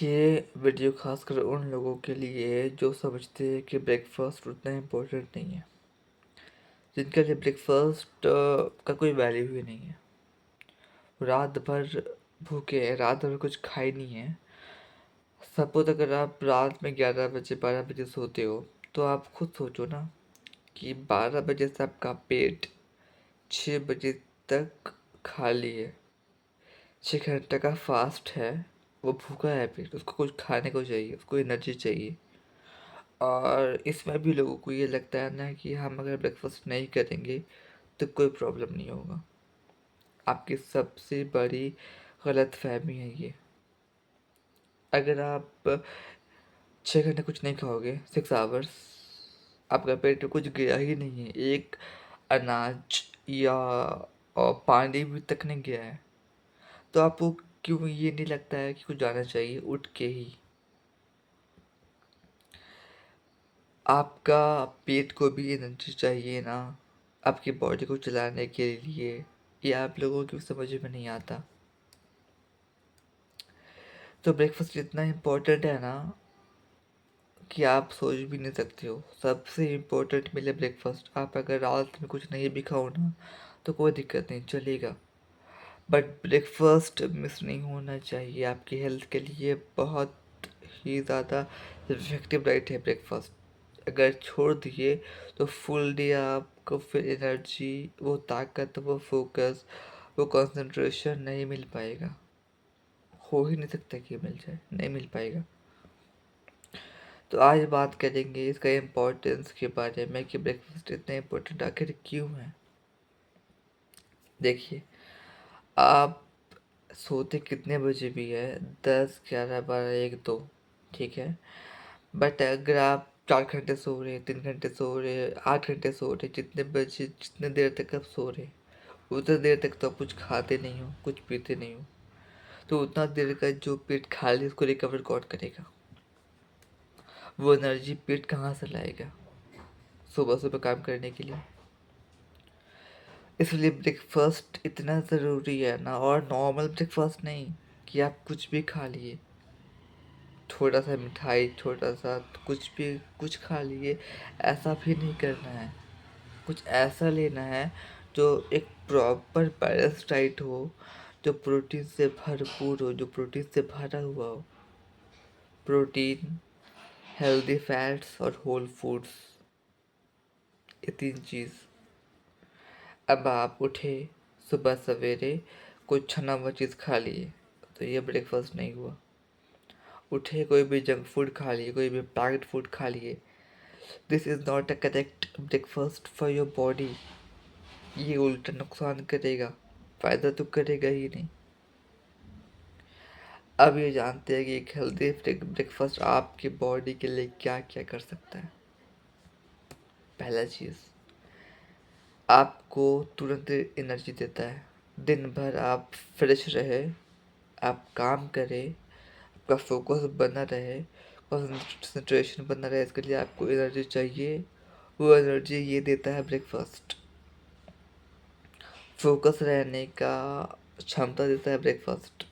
ये वीडियो खासकर उन लोगों के लिए है जो समझते हैं कि ब्रेकफास्ट उतना इम्पोर्टेंट नहीं है, जिनके लिए ब्रेकफास्ट का कोई वैल्यू ही नहीं है। रात भर भूखे हैं, रात भर कुछ खाए नहीं है। सपोज अगर आप रात में 11 बजे 12 बजे सोते हो, तो आप खुद सोचो ना कि 12 बजे से आपका पेट 6 बजे तक खाली है। 6 घंटे का फास्ट है, वो भूखा है, पेट उसको कुछ खाने को चाहिए, उसको एनर्जी चाहिए। और इसमें भी लोगों को ये लगता है ना कि हम अगर ब्रेकफास्ट नहीं करेंगे तो कोई प्रॉब्लम नहीं होगा। आपकी सबसे बड़ी गलत फहमी है ये। अगर आप 6 घंटे कुछ नहीं खाओगे, 6 आवर्स, आपका पेट में कुछ गया ही नहीं है, एक अनाज या और पानी भी तक नहीं गया है, तो आपको क्यों ये नहीं लगता है कि कुछ जाना चाहिए उठ के ही? आपका पेट को भी एनर्जी चाहिए ना, आपकी बॉडी को चलाने के लिए। ये आप लोगों की समझ में नहीं आता। तो ब्रेकफास्ट इतना इम्पोर्टेंट है ना कि आप सोच भी नहीं सकते हो। सबसे इम्पोर्टेंट मिले ब्रेकफास्ट। आप अगर रात में कुछ नहीं भी खाओ ना तो कोई दिक्कत नहीं, चलेगा, बट ब्रेकफास्ट मिस नहीं होना चाहिए। आपकी हेल्थ के लिए बहुत ही ज़्यादा इफेक्टिव डाइट है ब्रेकफास्ट। अगर छोड़ दिए तो फुल डे आपको फिर एनर्जी, वो ताकत, वो फोकस, वो कंसंट्रेशन नहीं मिल पाएगा। हो ही नहीं सकता कि मिल जाए, नहीं मिल पाएगा। तो आज बात करेंगे इसका इम्पोर्टेंस के बारे में कि ब्रेकफास्ट इतना इम्पोर्टेंट आखिर क्यों है। देखिए, आप सोते कितने बजे भी है, 10, 11, 12, 1, 2, ठीक है, बट अगर आप 4 घंटे सो रहे, 3 घंटे सो रहे, 8 घंटे सो रहे, जितने बजे जितने देर तक आप सो रहे, उतने देर तक तो आप कुछ खाते नहीं हो, कुछ पीते नहीं हो, तो उतना देर का जो पेट खाली उसको रिकवर कौन करेगा? वो एनर्जी पेट कहाँ से लाएगा सुबह सुबह काम करने के लिए? इसलिए ब्रेकफास्ट इतना ज़रूरी है ना। और नॉर्मल ब्रेकफास्ट नहीं कि आप कुछ भी खा लिए, थोड़ा सा मिठाई, छोटा सा कुछ भी कुछ खा लिए, ऐसा भी नहीं करना है। कुछ ऐसा लेना है जो एक प्रॉपर बैलेंस डाइट हो, जो प्रोटीन से भरपूर हो, जो प्रोटीन से भरा हुआ हो। प्रोटीन, हेल्दी फैट्स और होल फूड्स, ये 3 चीज़। अब आप उठे सुबह सवेरे, कुछ छना हुआ चीज़ खा लिए, तो ये ब्रेकफास्ट नहीं हुआ। उठे कोई भी जंक फूड खा लिए, कोई भी पैक्ड फूड खा लिए, this is not a correct breakfast for your body. ये उल्टा नुकसान करेगा, फ़ायदा तो करेगा ही नहीं। अब ये जानते हैं कि एक हेल्दी ब्रेकफास्ट आपकी बॉडी के लिए क्या क्या कर सकता है। पहला चीज़, आपको तुरंत एनर्जी देता है। दिन भर आप फ्रेश रहे, आप काम करें, आपका फोकस बना रहे, कंसंट्रेशन बना रहे, इसके लिए आपको एनर्जी चाहिए। वो एनर्जी ये देता है ब्रेकफास्ट। फोकस रहने का क्षमता देता है ब्रेकफास्ट।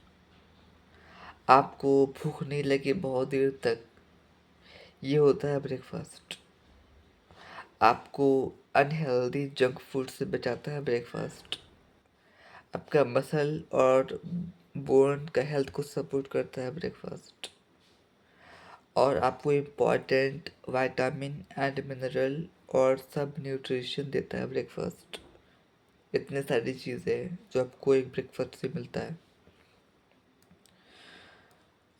आपको भूख नहीं लगी बहुत देर तक, ये होता है ब्रेकफास्ट। आपको अनहेल्दी जंक फूड से बचाता है ब्रेकफास्ट। आपका मसल और बोन का हेल्थ को सपोर्ट करता है ब्रेकफास्ट। और आपको इम्पॉर्टेंट विटामिन एंड मिनरल और सब न्यूट्रिशन देता है ब्रेकफास्ट। इतने सारी चीज़ें हैं जो आपको एक ब्रेकफास्ट से मिलता है।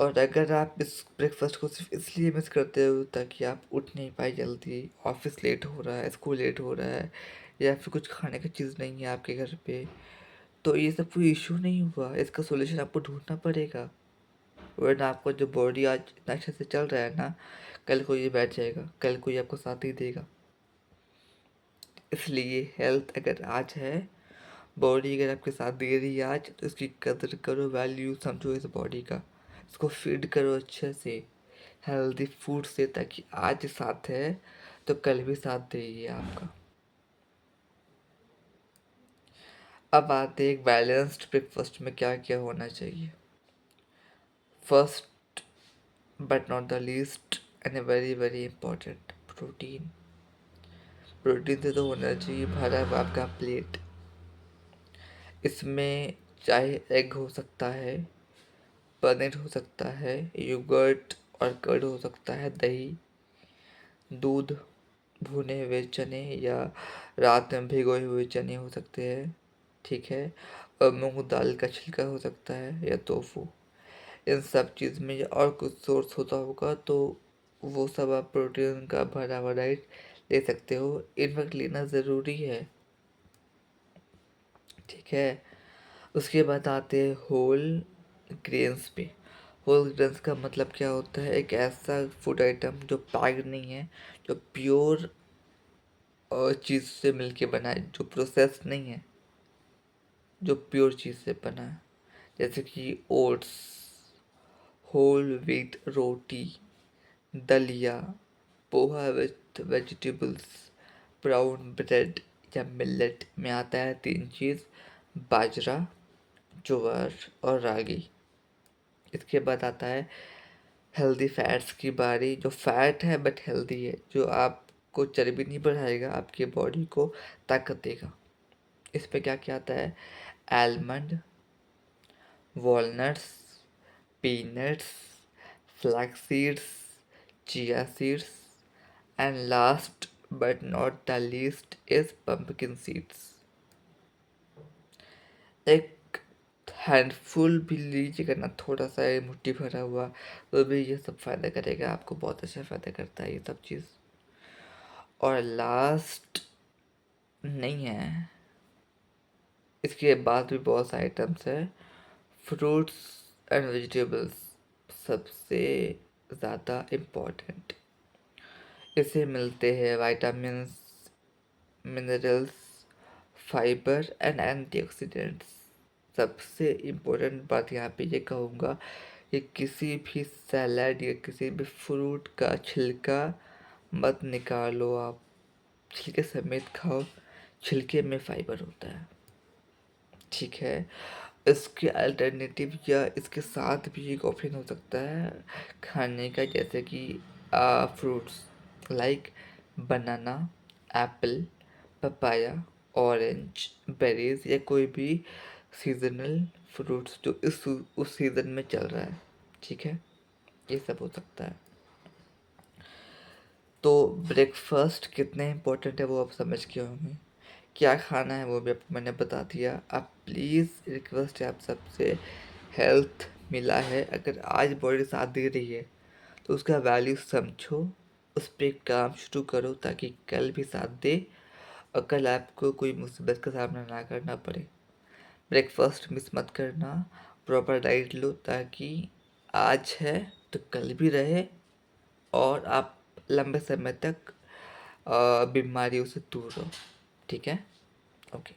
और अगर आप इस ब्रेकफास्ट को सिर्फ इसलिए मिस करते हो ताकि आप उठ नहीं पाए जल्दी, ऑफिस लेट हो रहा है, स्कूल लेट हो रहा है, या फिर कुछ खाने की चीज़ नहीं है आपके घर पे, तो ये सब कोई इशू नहीं हुआ। इसका सोल्यूशन आपको ढूंढना पड़ेगा, वरना आपका जो बॉडी आज इतना अच्छे से चल रहा है ना, कल को ये बैठ जाएगा, कल को ये आपको साथ ही देगा। इसलिए हेल्थ अगर आज है, बॉडी अगर आपके साथ दे रही है आज, तो इसकी कदर करो, वैल्यू समझो इस बॉडी का। इसको फीड करो अच्छे से, हेल्दी फूड से, ताकि आज साथ है तो कल भी साथ देगी आपका। अब आते हैं एक बैलेंस्ड ब्रेकफास्ट में क्या क्या होना चाहिए। First, but not the least and very very important, protein. Protein से तो होना चाहिए भरा हुआ आपका प्लेट। इसमें चाहे एग हो सकता है, पनीर हो सकता है, योगर्ट और कर्ड हो सकता है, दही, दूध, भुने हुए चने या रात में भिगोए हुए चने हो सकते हैं, ठीक है, और मूंग दाल का छिलका हो सकता है या टोफू। इन सब चीज़ में और कुछ सोर्स होता होगा तो वो सब आप प्रोटीन का भरा हुआ डाइट ले सकते हो। इनफैक्ट लेना ज़रूरी है, ठीक है। उसके बाद आते हैं होल ग्रेन्स पे। होल ग्रेन्स का मतलब क्या होता है? एक ऐसा फूड आइटम जो पैक्ड नहीं है, जो प्योर चीज़ से मिलके बना है, जो प्रोसेस नहीं है, जो प्योर चीज़ से बना है। जैसे कि ओट्स, होल व्हीट रोटी, दलिया, poha with vegetables, brown bread या मिलेट में आता है तीन चीज़, बाजरा, ज्वार और रागी। इसके बाद आता है हेल्दी फैट्स की बारी, जो फैट है बट हेल्दी है, जो आपको चर्बी नहीं बढ़ाएगा, आपकी बॉडी को ताकत देगा। इस पे क्या क्या आता है? Almond, walnuts, peanuts, flax seeds, chia seeds, and last but not the least is pumpkin seeds. एक हैंडफुल भी लीजिएगा ना, थोड़ा सा ये मुट्ठी भरा हुआ, तो भी ये सब फायदा करेगा आपको, बहुत अच्छा फायदा करता है ये सब चीज़। और लास्ट नहीं है, इसके बाद भी बहुत सारे आइटम्स है, फ्रूट्स एंड वेजिटेबल्स सबसे ज़्यादा इम्पोर्टेंट। इसे मिलते हैं vitamins, minerals, fibre and antioxidants. सबसे इम्पोर्टेंट बात यहाँ पे ये कहूँगा कि किसी भी सैलड या किसी भी फ्रूट का छिलका मत निकालो आप, छिलके समेत खाओ, छिलके में फाइबर होता है, ठीक है। इसके अल्टरनेटिव या इसके साथ भी एक ऑप्शन हो सकता है खाने का, जैसे कि फ्रूट्स लाइक बनाना, एप्पल, पपाया, ऑरेंज, बेरीज या कोई भी सीजनल फ्रूट्स जो उस सीज़न में चल रहा है, ठीक है, ये सब हो सकता है। तो ब्रेकफास्ट कितने इम्पोर्टेंट है वो आप समझ गए होंगे, क्या खाना है वो भी आपको मैंने बता दिया। आप प्लीज़ रिक्वेस्ट है आप सबसे, हेल्थ मिला है, अगर आज बॉडी साथ दे रही है तो उसका वैल्यू समझो, उस पर काम शुरू करो ताकि कल भी साथ दे और कल आपको कोई मुसीबत का सामना ना करना पड़े। ब्रेकफास्ट मिस मत करना, प्रॉपर डाइट लो ताकि आज है तो कल भी रहे और आप लंबे समय तक बीमारियों से दूर रहो, ठीक है। ओके।